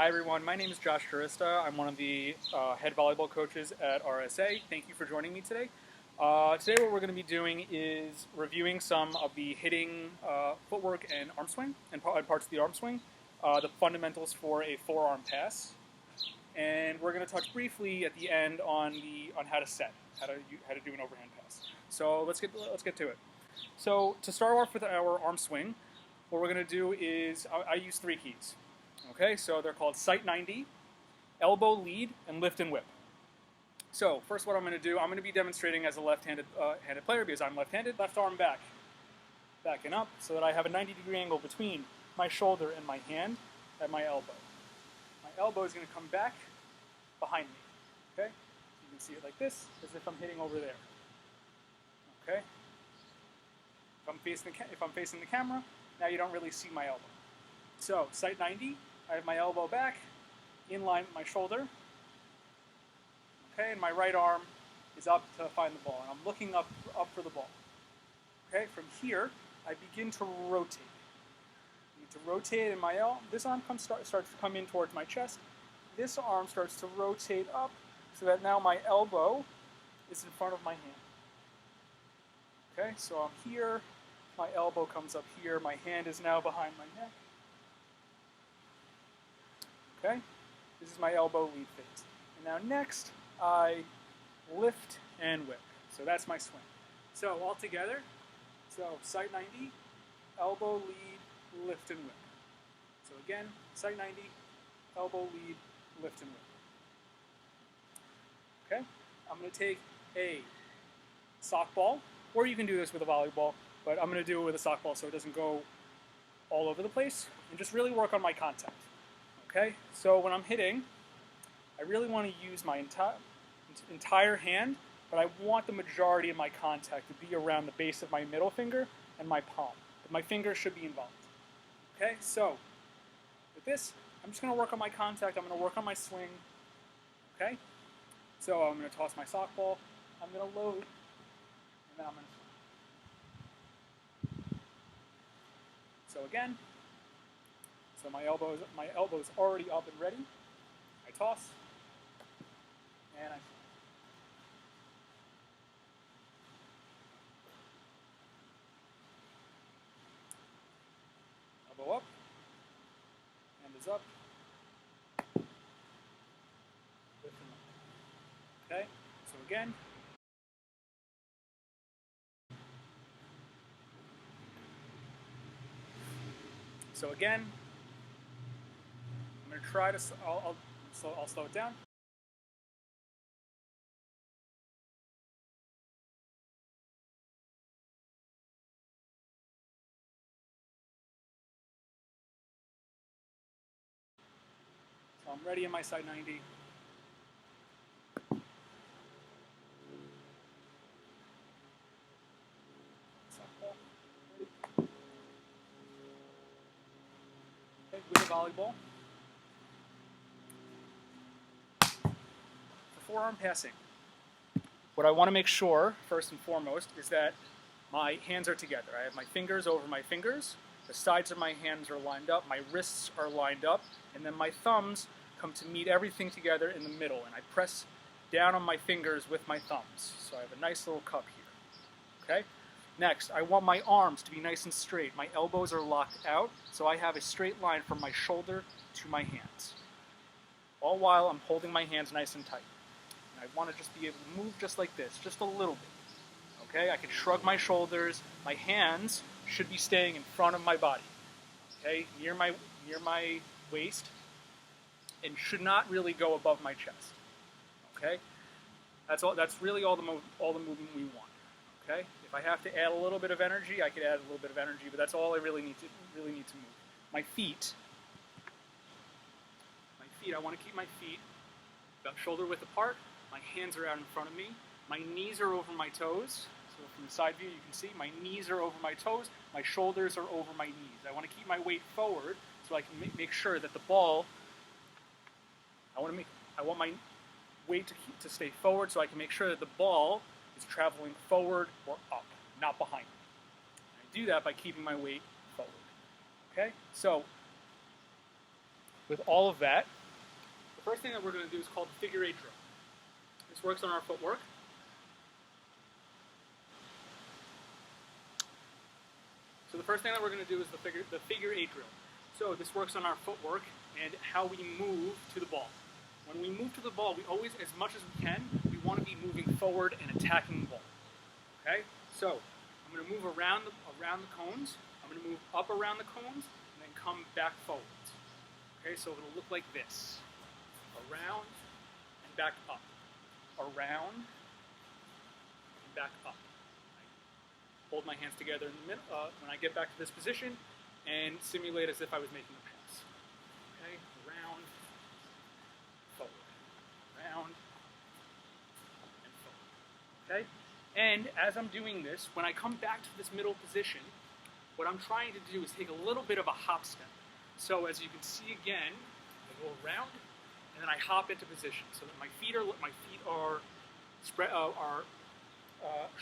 Hi everyone, my name is Josh Turista. I'm one of the head volleyball coaches at RSA. Thank you for joining me today. Today what we're going to be doing is reviewing some of the hitting footwork and arm swing, and parts of the arm swing, the fundamentals for a forearm pass, and we're going to touch briefly at the end on how to set, how to do an overhand pass. So let's get to it. So to start off with our arm swing, what we're going to do is I use 3 keys. Okay, so they're called sight 90, elbow lead, and lift and whip. So first what I'm going to do, I'm going to be demonstrating as a left-handed player because I'm left-handed. Left arm back, backing up so that I have a 90-degree angle between my shoulder and my hand at my elbow. My elbow is going to come back behind me. Okay, so you can see it like this, as if I'm hitting over there. Okay, if I'm facing the camera, now you don't really see my elbow. So sight 90. I have my elbow back, in line with my shoulder, okay, and my right arm is up to find the ball, and I'm looking up for the ball. Okay, from here, I begin to rotate. I need to rotate, and this arm starts to come in towards my chest. This arm starts to rotate up, so that now my elbow is in front of my hand. Okay, so I'm here, my elbow comes up here, my hand is now behind my neck. Okay, this is my elbow lead phase. And now next, I lift and whip. So that's my swing. So all together, so sight 90, elbow lead, lift and whip. So again, sight 90, elbow lead, lift and whip. Okay, I'm going to take a sock ball, or you can do this with a volleyball, but I'm going to do it with a sock ball so it doesn't go all over the place, and just really work on my contact. Okay, so when I'm hitting, I really want to use my entire hand, but I want the majority of my contact to be around the base of my middle finger and my palm. But my fingers should be involved. Okay, so with this, I'm just going to work on my contact. I'm going to work on my swing. Okay, so I'm going to toss my sock ball. I'm going to load, and then I'm going to. So again. So my elbow's already up and ready. I toss, and I elbow up, hand is up, lift and up. Okay, so again. So again, I'm going to try to, I'll slow it down. So I'm ready in my sight 90. Softball. Okay, with a volleyball. For forearm passing, what I want to make sure, first and foremost, is that my hands are together. I have my fingers over my fingers, the sides of my hands are lined up, my wrists are lined up, and then my thumbs come to meet everything together in the middle, and I press down on my fingers with my thumbs. So I have a nice little cup here. Okay? Next, I want my arms to be nice and straight. My elbows are locked out, so I have a straight line from my shoulder to my hands. All while I'm holding my hands nice and tight. I want to just be able to move just like this, just a little bit. Okay, I can shrug my shoulders. My hands should be staying in front of my body. Okay, near my waist, and should not really go above my chest. Okay, that's all. That's really all the movement we want. Okay, if I have to add a little bit of energy, I could add a little bit of energy, but that's all I really need to move. My feet. I want to keep my feet about shoulder width apart. My hands are out in front of me. My knees are over my toes. So from the side view, you can see my knees are over my toes. My shoulders are over my knees. I want to keep my weight forward so I can make sure that the ball. I want my weight to stay forward so I can make sure that the ball is traveling forward or up, not behind me. I do that by keeping my weight forward. Okay, so with all of that, the first thing that we're going to do is called the figure 8 drill. This works on our footwork. So the first thing that we're going to do is the figure 8 drill. So this works on our footwork and how we move to the ball. When we move to the ball, we always, as much as we can, we want to be moving forward and attacking the ball. Okay? So I'm going to move around the cones. I'm going to move up around the cones and then come back forwards. Okay? So it'll look like this. Around and back up. Around and back up. Hold my hands together in the middle when I get back to this position and simulate as if I was making a pass. Okay, round, forward, round, and forward. Okay, and as I'm doing this, when I come back to this middle position, what I'm trying to do is take a little bit of a hop step. So as you can see again, I go around and then I hop into position so that my feet are spread,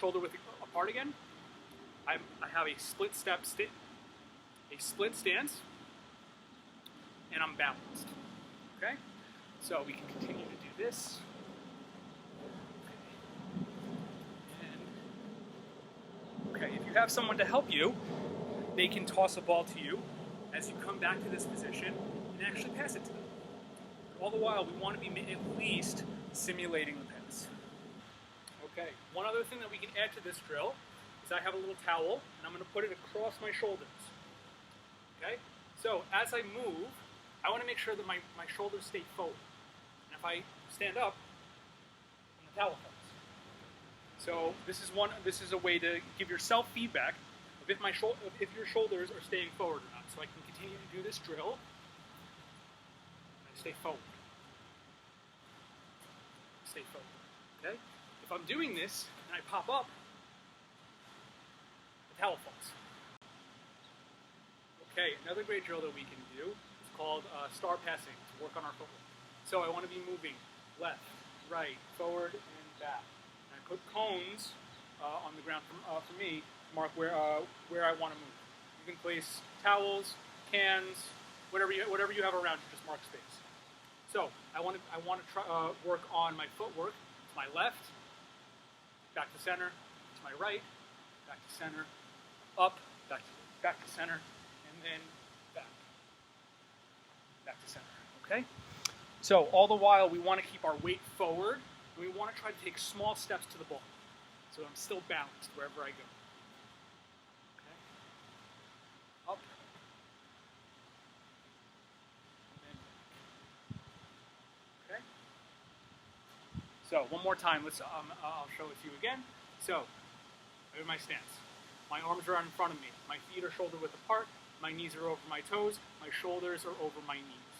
shoulder width apart again. I have a split stance, and I'm balanced. Okay, so we can continue to do this. Okay, if you have someone to help you, they can toss a ball to you as you come back to this position and actually pass it to them. All the while, we want to be at least simulating the pass. Okay, one other thing that we can add to this drill is I have a little towel, and I'm going to put it across my shoulders. Okay? So as I move, I want to make sure that my shoulders stay forward. And if I stand up, then the towel falls. So this is a way to give yourself feedback of if your shoulders are staying forward or not. So I can continue to do this drill. I stay forward. Stay forward. Okay? If I'm doing this and I pop up, towel falls. Okay, another great drill that we can do is called star passing to work on our footwork. So I want to be moving left, right, forward, and back. And I put cones on the ground for me to mark where I want to move. You can place towels, cans, whatever you have around you, just mark space. So I want to try work on my footwork. To my left, back to center. To my right, back to center. Up, back to center, and then back to center, okay? So all the while, we want to keep our weight forward, and we want to try to take small steps to the ball, so I'm still balanced wherever I go. Okay? Up, and then back. Okay? So one more time, I'll show it to you again. So, here's my stance. My arms are in front of me. My feet are shoulder width apart. My knees are over my toes. My shoulders are over my knees.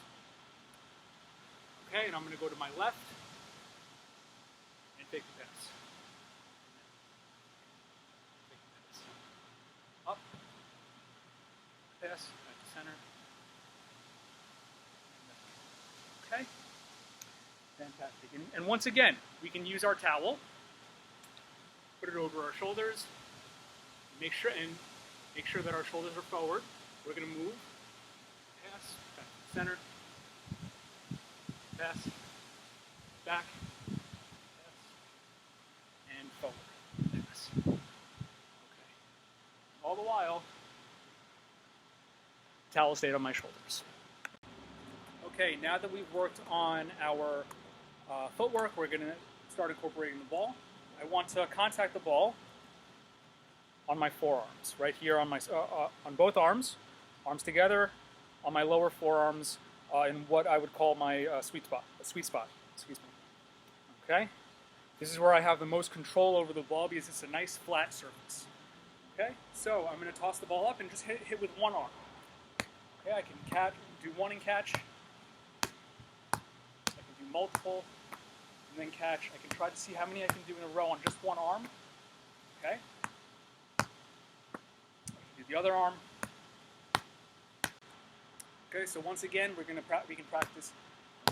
Okay, and I'm going to go to my left and take the pass. Take the pass. Up. Pass. Back to center. Okay. Fantastic. And once again, we can use our towel. Put it over our shoulders. Make sure that our shoulders are forward. We're going to move, pass, back to the center, pass, back, pass, and forward, pass. Okay. All the while, towel stayed on my shoulders. Okay, now that we've worked on our footwork, we're going to start incorporating the ball. I want to contact the ball on my forearms, right here on my on both arms together, on my lower forearms, in what I would call my sweet spot. Excuse me. Okay, this is where I have the most control over the ball because it's a nice flat surface. Okay, so I'm going to toss the ball up and just hit with one arm. Okay, I can do one and catch. I can do multiple and then catch. I can try to see how many I can do in a row on just one arm. Okay. The other arm. Okay, so once again, we can practice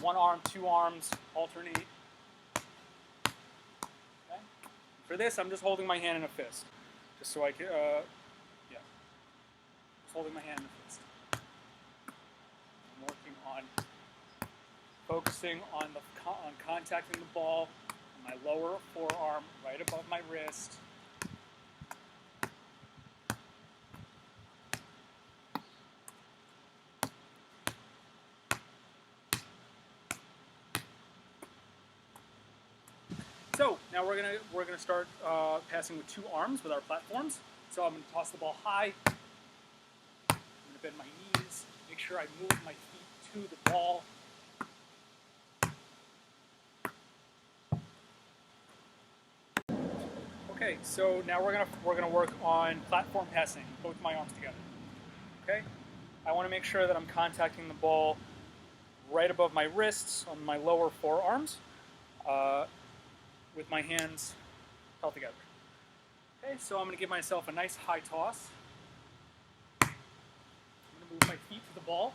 one arm, two arms, alternate. Okay. For this, I'm just holding my hand in a fist, just so I can, just holding my hand in a fist. I'm working on focusing on contacting the ball on my lower forearm, right above my wrist. So now we're gonna start passing with two arms with our platforms. So I'm gonna toss the ball high. I'm gonna bend my knees. Make sure I move my feet to the ball. Okay, so now we're gonna work on platform passing, both my arms together. Okay, I want to make sure that I'm contacting the ball right above my wrists on my lower forearms, with my hands held together. Okay, so I'm gonna give myself a nice high toss. I'm gonna move my feet to the ball.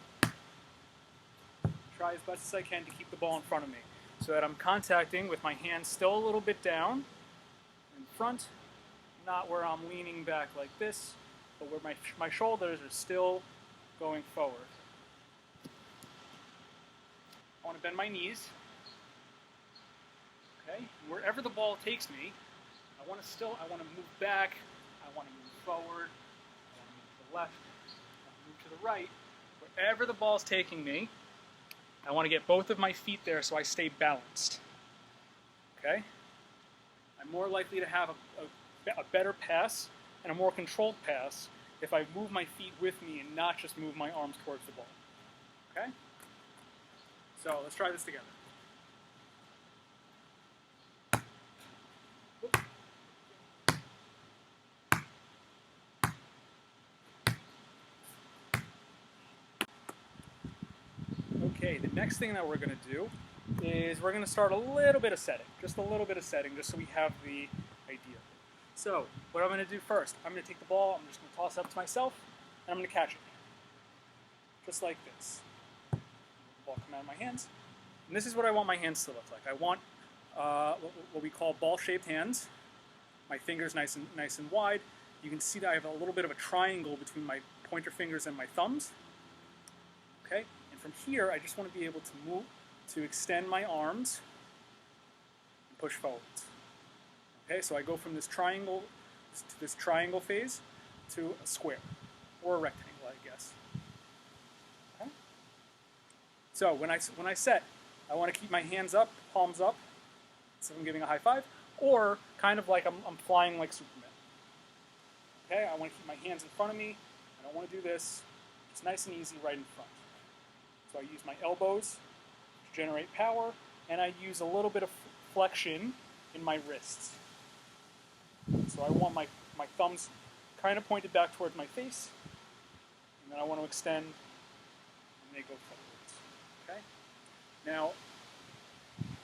Try as best as I can to keep the ball in front of me, so that I'm contacting with my hands still a little bit down in front, not where I'm leaning back like this, but where my shoulders are still going forward. I want to bend my knees. Okay, wherever the ball takes me, I want to move back, I want to move forward, I want to move to the left, I want to move to the right. Wherever the ball's taking me, I want to get both of my feet there so I stay balanced. Okay? I'm more likely to have a better pass and a more controlled pass if I move my feet with me and not just move my arms towards the ball. Okay? So let's try this together. Okay, the next thing that we're going to do is we're going to start a little bit of setting, just a little bit of setting, just so we have the idea. So what I'm going to do first, I'm going to take the ball, I'm just going to toss it up to myself, and I'm going to catch it. Just like this. The ball come out of my hands. And this is what I want my hands to look like. I want what we call ball-shaped hands. My fingers nice and wide. You can see that I have a little bit of a triangle between my pointer fingers and my thumbs. Okay? And from here, I just want to be able to extend my arms and push forwards. Okay, so I go from this triangle phase to a square, or a rectangle, I guess. Okay? So when I set, I want to keep my hands up, palms up, so I'm giving a high five, or kind of like I'm flying like Superman. Okay, I want to keep my hands in front of me. I don't want to do this. It's nice and easy right in front. So I use my elbows to generate power, and I use a little bit of flexion in my wrists. So I want my thumbs kind of pointed back towards my face, and then I want to extend, and they go forwards. Okay? Now,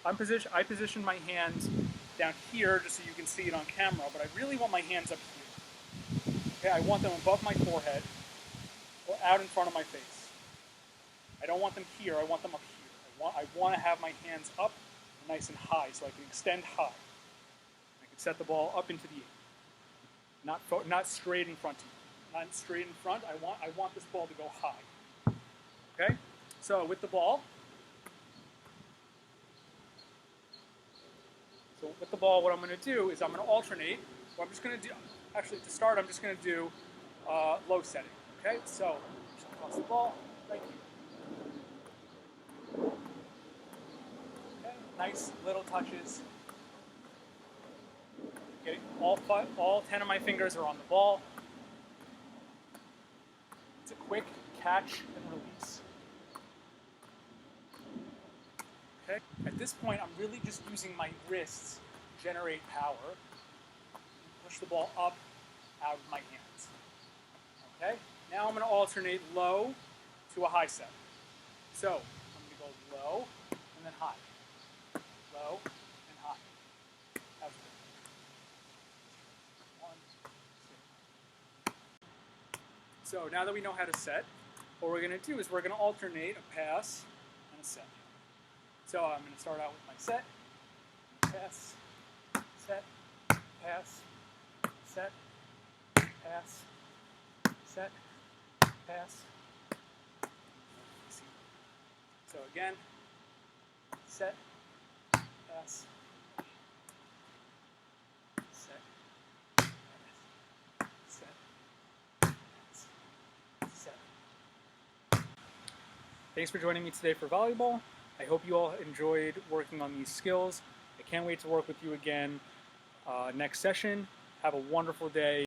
I position my hands down here just so you can see it on camera, but I really want my hands up here. Okay, I want them above my forehead or out in front of my face. I don't want them here, I want them up here. I want to have my hands up nice and high so I can extend high. I can set the ball up into the air. Not straight in front of me. Not straight in front, I want this ball to go high. Okay? So with the ball, what I'm going to do is I'm going to alternate. What I'm just going to do, actually to start, I'm just going to do low setting. Okay, so I'm just going to toss the ball right here. Okay, nice little touches. Getting all 10 of my fingers are on the ball. It's a quick catch and release. Okay, at this point, I'm really just using my wrists to generate power. Push the ball up out of my hands. Okay, now I'm going to alternate low to a high set. So I'm going to go low and then high. Low and high. That's good. 1, 2. So now that we know how to set, what we're going to do is we're going to alternate a pass and a set. So I'm going to start out with my set, pass, set, pass, set, pass, set, pass. So again, set, pass, set, pass, set, pass, set. Thanks for joining me today for volleyball. I hope you all enjoyed working on these skills. I can't wait to work with you again next session. Have a wonderful day.